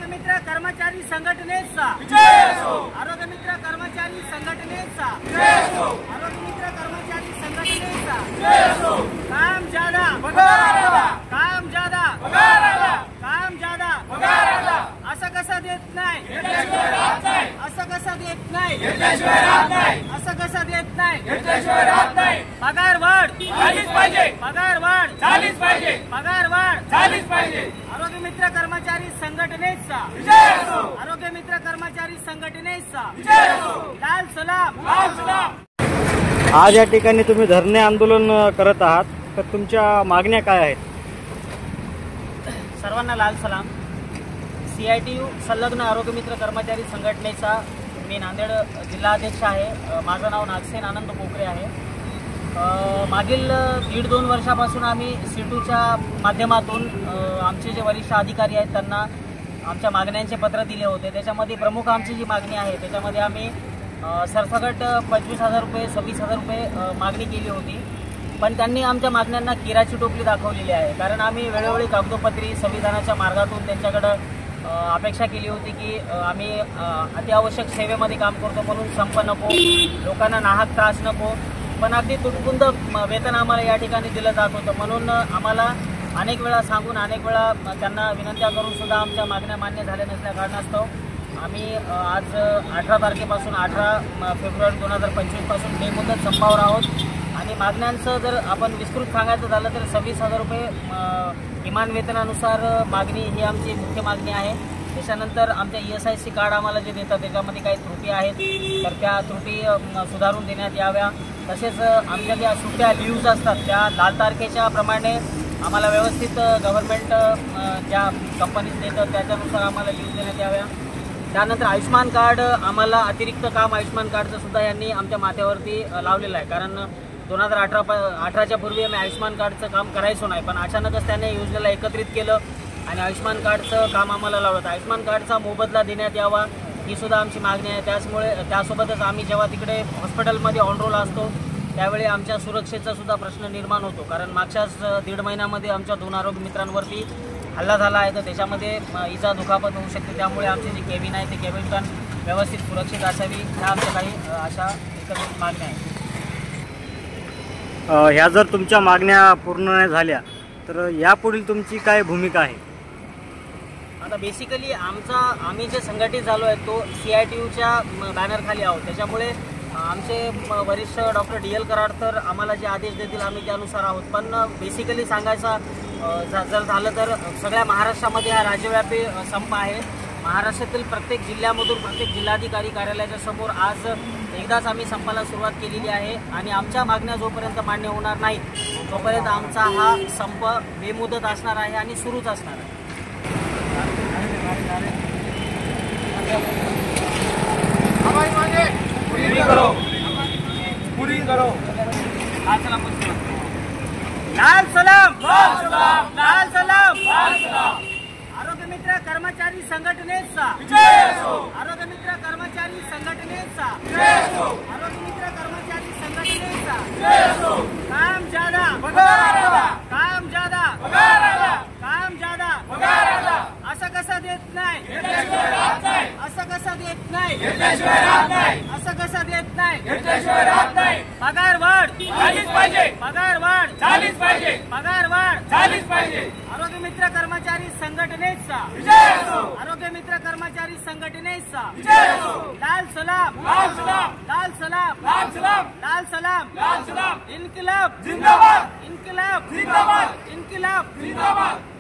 आरोग्य मित्र कर्मचारी संघटनेचा आरोग्य मित्र कर्मचारी संघटनेचा आरोग्य मित्र कर्मचारी संघटनेचा काम ज्यादा काम ज्यादा काम ज्यादा असं कसं देत नाही असं कसं देत नाही असं कसं देत नाही पगार वाढ झालीच पाहिजे पगार वाढ झालीच पाहिजे पगार वाढ झालीच पाहिजे आरोग्य मित्र कर्मचारी संघटनेचा आरोग्य मित्र कर्मचारी संघटनेचा लाल सलाम लाल सलाम। आज या ठिकाणी तुम्ही धरणे आंदोलन करत आहात, तर तुमच्या मागण्या काय आहेत? सर्वांना लाल सलाम। CITU संलग्न आरोग्य मित्र कर्मचारी संघटनेचा मी नांदेड जिल्हाध्यक्ष आहे। माझं नाव नागसेन आनंद पोखरे आहे। मागील 1.5-2 वर्षापासून आम्ही C2च्या माध्यमातून आमचे जे वरिष्ठ अधिकारी आहेत त्यांना आमच्या मागण्यांचे पत्र दिले होते। त्याच्यामध्ये प्रमुख आमची जी मागणी आहे त्याच्यामध्ये आम्ही सरसकट 25,000 रुपये 26,000 रुपये मागणी केली होती, पण त्यांनी आमच्या मागण्यांना केराची टोपली दाखवलेली आहे। कारण आम्ही वेळोवेळी कागदोपत्री संविधानाच्या मार्गातून त्यांच्याकडे अपेक्षा केली होती की आम्ही अत्यावश्यक सेवेमध्ये काम करतो म्हणून संप नको, लोकांना नाहक त्रास नको, पण अगदी तुटपुंज वेतन आम्हाला या ठिकाणी दिलं जात होतं। म्हणून आम्हाला अनेक वेळा सांगून अनेक वेळा त्यांना विनंत्या करून सुद्धा आमच्या मागण्या मान्य झाल्या नसल्या कारणास्तव आम्ही आज 18 तारखेपासून 18 फेब्रुवारी 2025 पासून बेमुदत संपावर आहोत। आणि मागण्यांचं जर आपण विस्तृत सांगायचं झालं तर 26,000 रुपये किमान वेतनानुसार मागणी ही आमची मुख्य मागणी आहे। त्याच्यानंतर आमच्या ESIC कार्ड आम्हाला जे देतात त्याच्यामध्ये काही त्रुटी आहेत, तर त्या त्रुटी सुधारून देण्यात याव्या। तसेच आमच्या ज्या सुट्ट्या लीव्ज असतात त्या लाल तारखेच्या प्रमाणे आम्हाला व्यवस्थित गव्हर्नमेंट ज्या कंपनीज देतं त्याच्यानुसार आम्हाला लीव्ज देण्यात याव्या। त्यानंतर आयुष्मान कार्ड आम्हाला अतिरिक्त काम आयुष्मान कार्डचं सुद्धा यांनी आमच्या माथ्यावरती लावलेलं आहे। कारण 2018च्या पूर्वी आम्ही आयुष्मान कार्डचं काम करायचो नाही, पण अचानकच त्याने योजनेला एकत्रित केलं आणि आयुष्मान कार्डचं काम आम्हाला लावलं। आयुष्मान कार्डचा मोबदला देण्यात यावा ही सुद्धा आमची मागणी आहे। त्यासोबतच आम्ही जेव्हा तिकडे हॉस्पिटलमध्ये ऑन रोल असतो त्यावेळी आमच्या सुरक्षेचा सुद्धा प्रश्न निर्माण होतो, कारण मागच्याच 1.5 महिन्यामध्ये आमच्या 2 आरोग्य मित्रांवरती हल्ला झाला आहे, तर त्याच्यामध्ये इजा दुखापत होऊ शकते। त्यामुळे आमची जी केबिन आहे ती केबिन पण व्यवस्थित सुरक्षित असावी, ह्या आमच्या काही अशा एकत्रित मागण्या आहेत। ह्या जर तुमच्या मागण्या पूर्ण नाही झाल्या तर यापुढील तुमची काय भूमिका आहे? आता बेसिकली आम्ही जे संघटित झालो आहे तो CITUच्या बॅनरखाली आहोत। त्याच्यामुळे आमचे वरिष्ठ डॉक्टर DL कराड तर आम्हाला जे आदेश देतील आम्ही त्यानुसार आहोत। पण बेसिकली सांगायचं जर झालं तर सगळ्या महाराष्ट्रामध्ये हा राज्यव्यापी संप आहे। महाराष्ट्रातील प्रत्येक जिल्ह्यामधून प्रत्येक जिल्हाधिकारी कार्यालयाच्या समोर आज एकदाच आम्ही संपाला सुरुवात केलेली आहे आणि आमच्या मागण्या जोपर्यंत मान्य होणार नाही तोपर्यंत आमचा हा संप बेमुदत असणार आहे आणि सुरूच असणार आहे। पूरी करो लाल सलाम लाल सलाम लाल सलाम लाल सलाम। आरोग्य मित्र कर्मचारी संघटनेचा आरोग्य मित्र कर्मचारी संघटनेचा आरोग्य मित्र कर्मचारी संघटनेचा काम ज्यादा काम ज्यादा काम ज्यादा असं कसं देत नाही असं कसं देत नाही असं कसं देत नाही पगार वाढ झालीच पाहिजे पगार वाढ झालीच पाहिजे पगार वाढ झालीच पाहिजे आरोग्य मित्र कर्मचारी संघटनेचा आरोग्य मित्र कर्मचारी संघटनेचा लाल सलाम लाल सलाम लाल सलाम लाल सलाम लाल सलाम लाल सलाम इन्किलाब जिंदाबाद इन्किलाब जिंदाबाद इन्किलाब जिंदाबाद।